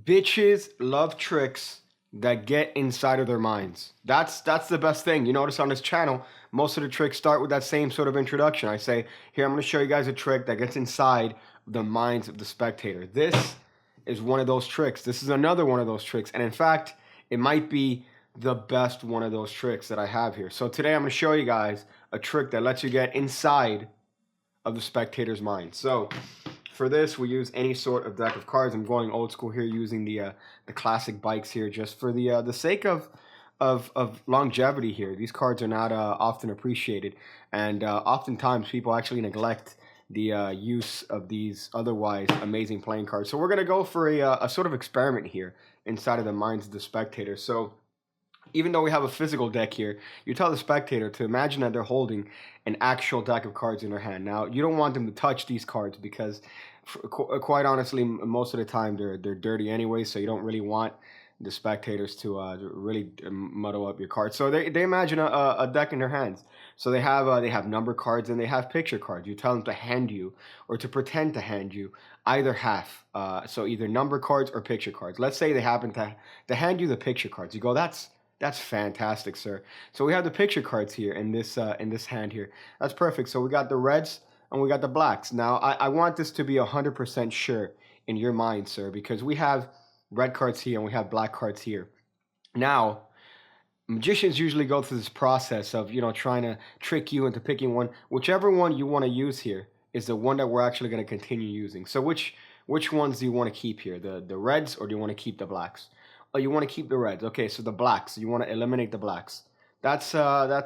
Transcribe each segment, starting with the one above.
Bitches love tricks that get inside of their minds. That's the best thing. You notice on this channel, most of the tricks start with that same sort of introduction. I say, here, I'm going to show you guys a trick that gets inside the minds of the spectator. This is one of those tricks. This is another one of those tricks. And in fact, it might be the best one of those tricks that I have here. So today I'm going to show you guys a trick that lets you get inside of the spectator's mind. So for this, we use any sort of deck of cards. I'm going old school here, using the classic bikes here, just for the sake of longevity here. These cards are not often appreciated, and oftentimes people actually neglect the use of these otherwise amazing playing cards. So we're gonna go for a sort of experiment here inside of the minds of the spectator. So even though we have a physical deck here, you tell the spectator to imagine that they're holding an actual deck of cards in their hand. Now, you don't want them to touch these cards because, quite honestly, most of the time they're dirty anyway, so you don't really want the spectators to really muddle up your cards. So they imagine a deck in their hands. So they have number cards and they have picture cards. You tell them to hand you, or to pretend to hand you, either half. So either number cards or picture cards. Let's say they happen to hand you the picture cards. You go, that's fantastic, sir. So we have the picture cards here in this hand here. That's perfect. So we got the reds and we got the blacks. Now, I want this to be 100% sure in your mind, sir, because we have red cards here and we have black cards here. Now, magicians usually go through this process of, trying to trick you into picking one. Whichever one you want to use here is the one that we're actually going to continue using. So which ones do you want to keep here? The reds, or do you want to keep the blacks? Oh, you want to keep the reds. Okay, so the blacks. You want to eliminate the blacks. That's a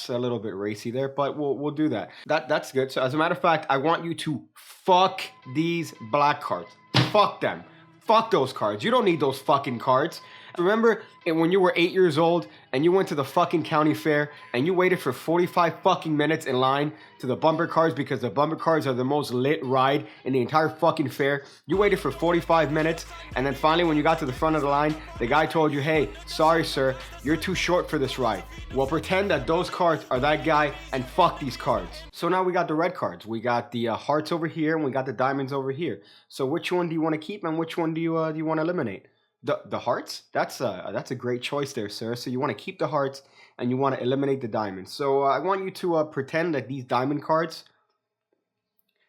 little bit racy there, but we'll do that. That's good. So as a matter of fact, I want you to fuck these black cards. Fuck them. Fuck those cards. You don't need those fucking cards. Remember when you were 8 years old and you went to the fucking county fair and you waited for 45 fucking minutes in line to the bumper cars because the bumper cars are the most lit ride in the entire fucking fair? You waited for 45 minutes, and then finally when you got to the front of the line, the guy told you, hey, sorry sir, you're too short for this ride. Well, pretend that those cards are that guy and fuck these cards. So now we got the red cards. We got the hearts over here and we got the diamonds over here. So which one do you want to keep and which one do you want to eliminate? The hearts? That's a great choice there, sir. So you want to keep the hearts and you want to eliminate the diamonds. So I want you to pretend that these diamond cards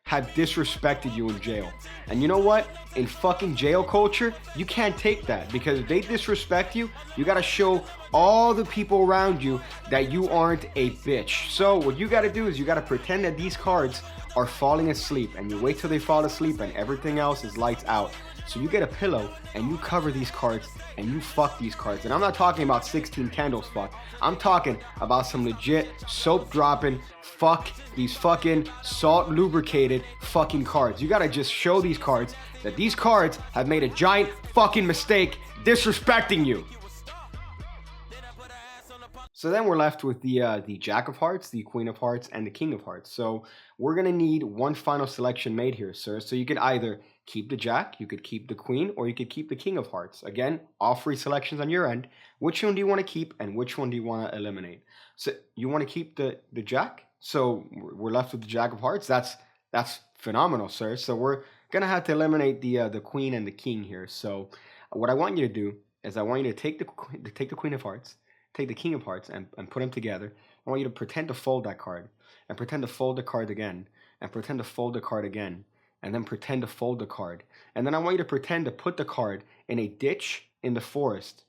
have disrespected you in jail. And you know what? In fucking jail culture, you can't take that, because if they disrespect you, you got to show all the people around you that you aren't a bitch. So what you got to do is you got to pretend that these cards are falling asleep, and you wait till they fall asleep and everything else is lights out. So you get a pillow and you cover these cards and you fuck these cards. And I'm not talking about 16 candles fuck. I'm talking about some legit soap dropping fuck these fucking salt lubricated fucking cards. You gotta just show these cards that these cards have made a giant fucking mistake disrespecting you. So then we're left with the Jack of Hearts, the Queen of Hearts, and the King of Hearts. So we're going to need one final selection made here, sir. So you could either keep the Jack, you could keep the Queen, or you could keep the King of Hearts. Again, all free selections on your end. Which one do you want to keep and which one do you want to eliminate? So you want to keep the Jack? So we're left with the Jack of Hearts. That's phenomenal, sir. So we're going to have to eliminate the Queen and the King here. So what I want you to do is I want you to take the Queen of Hearts, take the King of Hearts and put them together. I want you to pretend to fold that card, and pretend to fold the card again, and pretend to fold the card again, and then pretend to fold the card. And then I want you to pretend to put the card in a ditch in the forest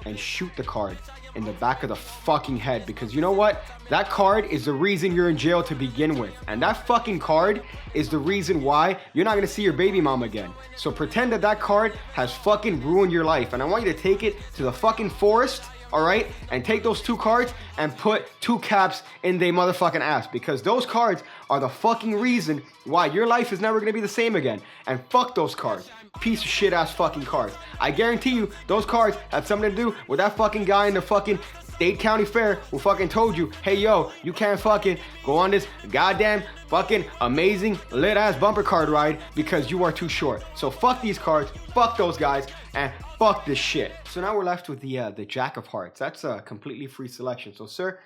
and shoot the card in the back of the fucking head, because you know what? That card is the reason you're in jail to begin with. And that fucking card is the reason why you're not gonna see your baby mom again. So pretend that card has fucking ruined your life. And I want you to take it to the fucking forest, all right, and take those two cards and put two caps in they motherfucking ass, because those cards are the fucking reason why your life is never gonna be the same again. And fuck those cards. Piece of shit ass fucking cards. I guarantee you those cards have something to do with that fucking guy in the fucking Dade County Fair who fucking told you, hey yo, you can't fucking go on this goddamn fucking amazing lit ass bumper card ride because you are too short. So fuck these cards, fuck those guys, and fuck this shit. So now we're left with the Jack of Hearts. That's a completely free selection. So sir,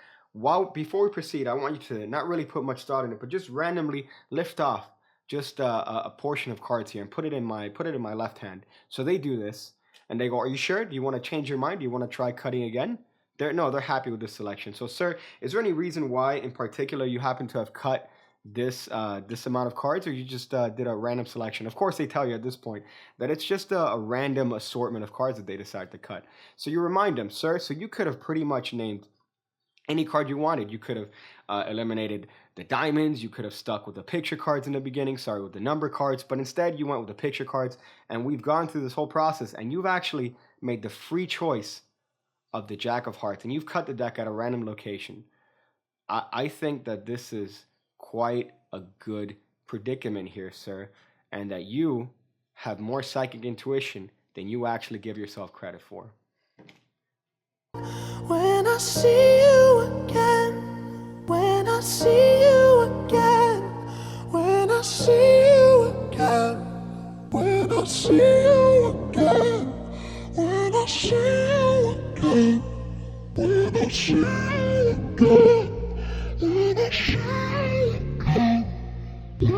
before we proceed, I want you to not really put much thought in it, but just randomly lift off just a portion of cards here and put it in my left hand. So they do this and they go, "Are you sure? Do you want to change your mind? Do you want to try cutting again?" They're happy with this selection. So, sir, is there any reason why in particular you happen to have cut this this amount of cards, or you just did a random selection? Of course, they tell you at this point that it's just a random assortment of cards that they decide to cut. So you remind them, "Sir, so you could have pretty much named any card you wanted. You could have eliminated the diamonds. You could have stuck with the picture cards in the beginning, sorry, with the number cards, but instead you went with the picture cards, and we've gone through this whole process, and you've actually made the free choice of the Jack of Hearts, and you've cut the deck at a random location. I think that this is quite a good predicament here, sir, and that you have more psychic intuition than you actually give yourself credit for." When I see you again, when I see you again, when I see you again, when I see you again, when I see you again, when I see you again, when I see you again.